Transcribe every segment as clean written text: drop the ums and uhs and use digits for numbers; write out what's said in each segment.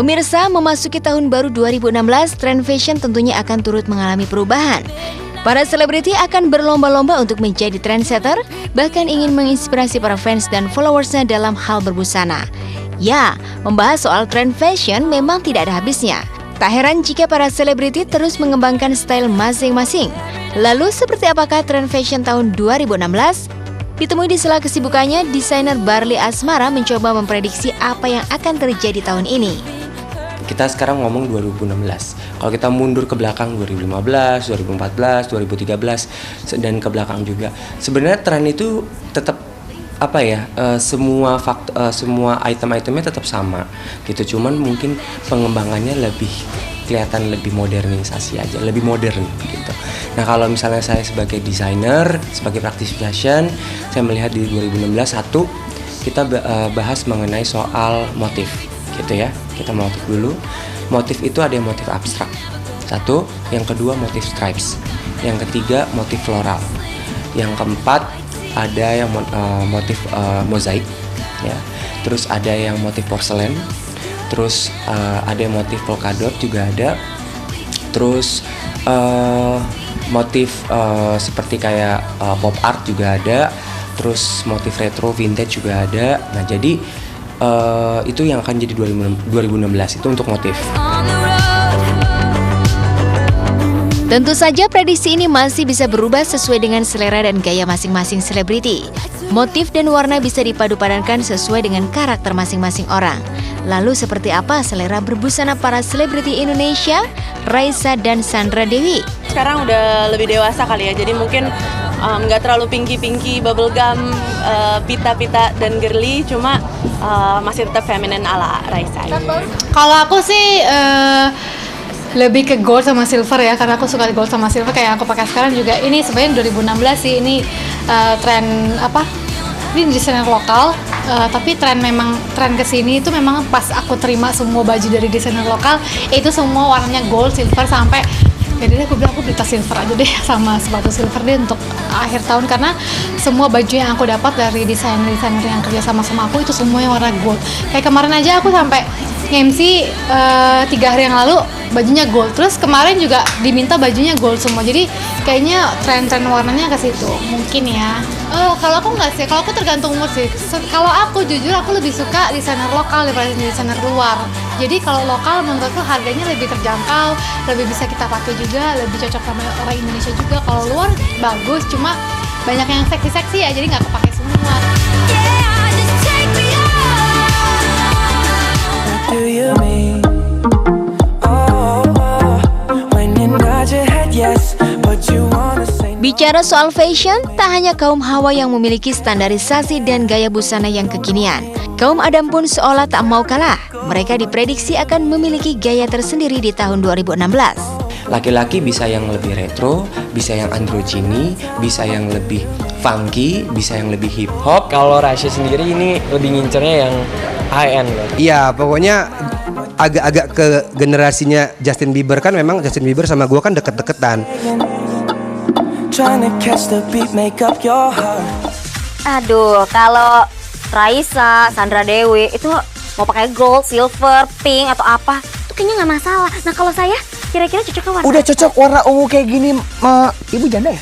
Pemirsa, memasuki tahun baru 2016, tren fashion tentunya akan turut mengalami perubahan. Para selebriti akan berlomba-lomba untuk menjadi trendsetter, bahkan ingin menginspirasi para fans dan followersnya dalam hal berbusana. Ya, membahas soal tren fashion memang tidak ada habisnya. Tak heran jika para selebriti terus mengembangkan style masing-masing. Lalu seperti apakah tren fashion tahun 2016? Ditemui di sela kesibukannya, desainer Barli Asmara mencoba memprediksi apa yang akan terjadi tahun ini. Kita sekarang ngomong 2016. Kalau kita mundur ke belakang 2015, 2014, 2013 dan ke belakang juga. Sebenarnya tren itu tetap semua item-itemnya tetap sama gitu. Cuman mungkin pengembangannya kelihatan lebih modernisasi aja, lebih modern gitu. Nah, kalau misalnya saya sebagai desainer, sebagai praktisi fashion, saya melihat di 2016 kita bahas mengenai soal motif gitu ya. Kita motif dulu. Motif itu ada yang motif abstrak. Satu, yang kedua motif stripes. Yang ketiga motif floral. Yang keempat ada yang motif mozaik ya. Terus ada yang motif porselen. Terus ada yang motif polkadot juga ada. Terus motif seperti kayak pop art juga ada. Terus motif retro vintage juga ada. Nah, jadi itu yang akan jadi 2016 itu untuk motif. Tentu saja prediksi ini masih bisa berubah sesuai dengan selera dan gaya masing-masing selebriti. Motif dan warna bisa dipadu-padankan sesuai dengan karakter masing-masing orang. Lalu seperti apa selera berbusana para selebriti Indonesia, Raisa dan Sandra Dewi? Sekarang udah lebih dewasa kali ya, jadi mungkin nggak terlalu pinky bubblegum, pita-pita dan girly, cuma masih tetap feminin ala Raisa. Kalau aku sih lebih ke gold sama silver ya, karena aku suka gold sama silver kayak aku pakai sekarang juga. Ini sebenarnya 2016 sih, ini tren ini desainer lokal, tapi tren kesini itu memang pas aku terima semua baju dari desainer lokal, itu semua warnanya gold, silver sampai jadi aku bilang aku beli tas silver aja deh sama sepatu silver deh untuk akhir tahun, karena semua baju yang aku dapat dari desainer yang kerja sama aku itu semuanya warna gold. Kayak kemarin aja aku sampai MC 3 hari yang lalu bajunya gold, terus kemarin juga diminta bajunya gold semua. Jadi kayaknya tren-tren warnanya ke situ mungkin ya. Kalau aku nggak sih, kalau aku tergantung mood sih. Kalau aku jujur aku lebih suka desainer lokal daripada desainer luar. Jadi kalau lokal menurutku harganya lebih terjangkau, lebih bisa kita pakai juga, lebih cocok sama orang Indonesia juga. Kalau luar bagus, cuma banyak yang seksi-seksi ya, jadi nggak kepake semua. Bicara soal fashion, tak hanya kaum Hawa yang memiliki standarisasi dan gaya busana yang kekinian. Kaum Adam pun seolah tak mau kalah. Mereka diprediksi akan memiliki gaya tersendiri di tahun 2016. Laki-laki bisa yang lebih retro, bisa yang androgyny, bisa yang lebih funky, bisa yang lebih hip hop. Kalau Rasya sendiri ini lebih ngincernya yang high end. Iya, pokoknya agak-agak ke generasinya Justin Bieber, kan memang Justin Bieber sama gua kan deket-deketan. Aduh, kalau Raisa, Sandra Dewi itu mau pakai gold, silver, pink atau apa, itu kayaknya nggak masalah. Nah, kalau saya kira-kira cocoknya warna udah cocok warna ungu kayak gini, ibu janda ya?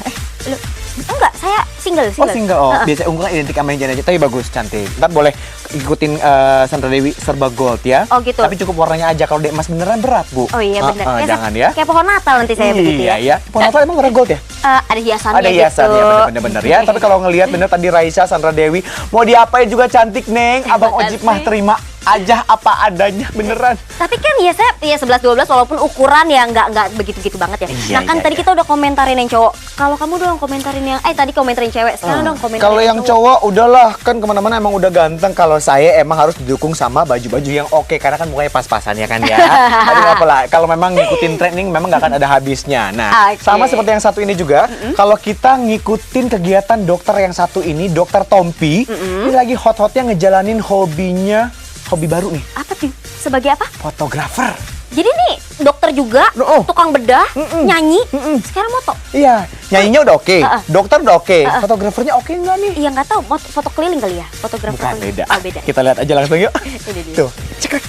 Enggak, saya single. Oh, single. Oh, biasa ungu kan identik sama yang janda aja, tapi bagus, cantik. Ntar boleh ikutin Sandra Dewi serba gold ya. Oh gitu. Tapi cukup warnanya aja, kalau dek emas beneran berat, Bu. Oh iya bener. Jangan ya. Kayak pohon Natal nanti saya begitu ya. Iya. Pohon Natal emang warna gold ya? Ada hiasannya Ada hiasannya, gitu. bener-bener ya. Tapi kalau ngelihat bener tadi Raisa, Sandra Dewi, mau diapain juga cantik, Neng. Abang Ojek mah terima aja apa adanya, beneran. Tapi kan ya saya 11-12 walaupun ukuran ya nggak begitu-begitu banget ya. Iya, nah kan tadi kita udah komentarin yang cowok. Kalau kamu dong komentarin yang tadi komentarin cewek. Sekarang dong komentarin kalau yang cowok udahlah, kan kemana-mana emang udah ganteng. Kalau saya emang harus didukung sama baju-baju yang oke, karena kan mukanya pas-pasan ya kan ya. Aduh apalah, kalau memang ngikutin trending memang nggak akan ada habisnya. Nah, sama seperti yang satu ini juga, kalau kita ngikutin kegiatan dokter yang satu ini, Dokter Tompi, ini lagi hot-hotnya ngejalanin hobi baru nih. Apa tuh? Sebagai apa? Fotografer. Jadi nih dokter juga, tukang bedah, nyanyi, sekarang moto. Iya, nyanyinya udah oke, dokter udah oke, fotografernya oke nggak nih? Iya nggak tahu, foto keliling kali ya, fotografer. Bukan, beda. Oh, beda. Kita lihat aja langsung yuk. Tuh, cekrek.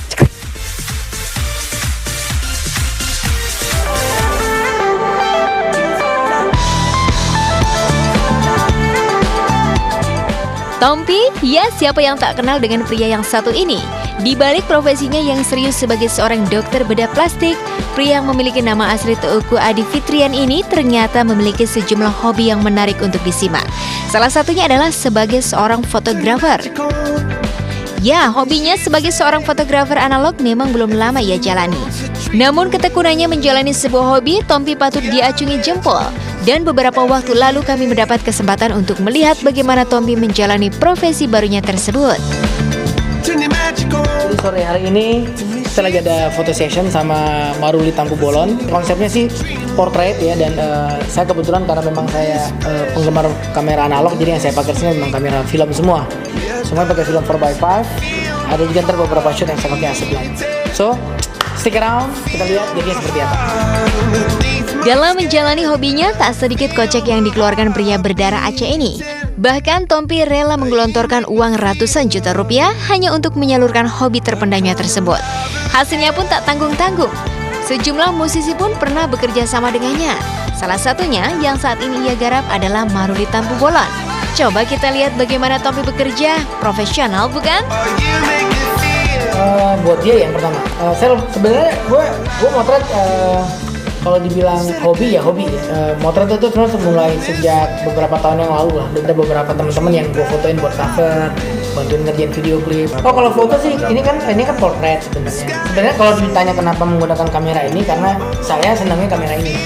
Tompi, ya siapa yang tak kenal dengan pria yang satu ini? Di balik profesinya yang serius sebagai seorang dokter bedah plastik, pria yang memiliki nama asli Teuku Adi Fitrian ini ternyata memiliki sejumlah hobi yang menarik untuk disimak. Salah satunya adalah sebagai seorang fotografer. Ya, hobinya sebagai seorang fotografer analog memang belum lama ia jalani. Namun ketekunannya menjalani sebuah hobi, Tompi patut diacungi jempol. Dan beberapa waktu lalu kami mendapat kesempatan untuk melihat bagaimana Tompi menjalani profesi barunya tersebut. Jadi sore hari ini kita lagi ada foto session sama Maruli Tampu Bolon. Konsepnya sih portrait ya, dan saya kebetulan karena memang saya penggemar kamera analog, jadi yang saya pakai sini memang kamera film semua. Semua pakai film 4x5. Ada juga ntar beberapa shoot yang saya pakai Hasselblad. So, stick around, kita lihat jadinya seperti apa. Dalam menjalani hobinya, tak sedikit kocek yang dikeluarkan pria berdarah Aceh ini. Bahkan Tompi rela menggelontorkan uang ratusan juta rupiah hanya untuk menyalurkan hobi terpendamnya tersebut. Hasilnya pun tak tanggung-tanggung. Sejumlah musisi pun pernah bekerja sama dengannya. Salah satunya yang saat ini ia garap adalah Maruli Tampu Bolon. Coba kita lihat bagaimana Tompi bekerja. Profesional bukan? Buat dia yang pertama, saya sebenarnya gue motret kalau dibilang hobi ya hobi. Motret itu terus mulai sejak beberapa tahun yang lalu lah. Ada beberapa teman-teman yang gue fotoin buat cover, bantuin ngerjain video klip. Oh, kalau foto sih ini kan portrait sebenarnya. Sebenarnya kalau ditanya kenapa menggunakan kamera ini, karena saya senangnya kamera ini.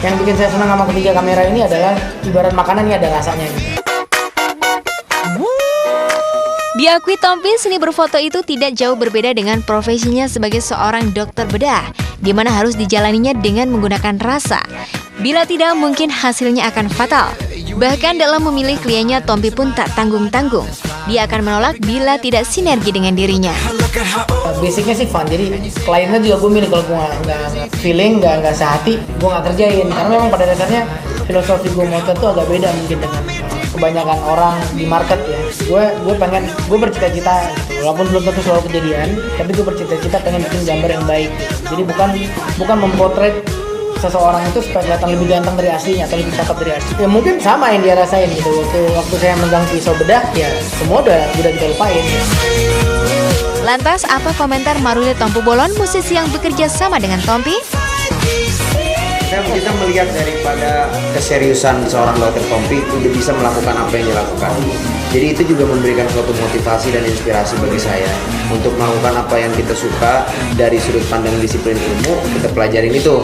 Yang bikin saya senang sama ketiga kamera ini adalah ibarat makanan, ini ada rasanya gitu. Diakui Tompi, seni berfoto itu tidak jauh berbeda dengan profesinya sebagai seorang dokter bedah, di mana harus dijalaninya dengan menggunakan rasa. Bila tidak, mungkin hasilnya akan fatal. Bahkan dalam memilih kliennya, Tompi pun tak tanggung-tanggung. Dia akan menolak bila tidak sinergi dengan dirinya. Basicnya sih fun, jadi kliennya juga gue milih. Kalau gue nggak feeling, nggak sehati, gue nggak kerjain. Karena memang pada dasarnya filosofi gue motor tuh agak beda mungkin dengan kebanyakan orang di market ya. Gue bercita-cita gitu. Walaupun belum tentu selalu kejadian, tapi gue bercita-cita pengen bikin gambar yang baik gitu. Jadi bukan mempotret seseorang itu supaya kelihatan lebih ganteng dari aslinya atau lebih cakep dari aslinya. Ya mungkin sama yang dia rasain gitu. Waktu saya megang pisau bedah, ya semua udah kita lupain. Lantas apa komentar Maruli Tampu Bolon, musisi yang bekerja sama dengan Tompi? Kita melihat daripada keseriusan seorang dokter Tompi udah bisa melakukan apa yang dilakukan. Jadi itu juga memberikan suatu motivasi dan inspirasi bagi saya untuk melakukan apa yang kita suka dari sudut pandang disiplin ilmu, kita pelajarin itu.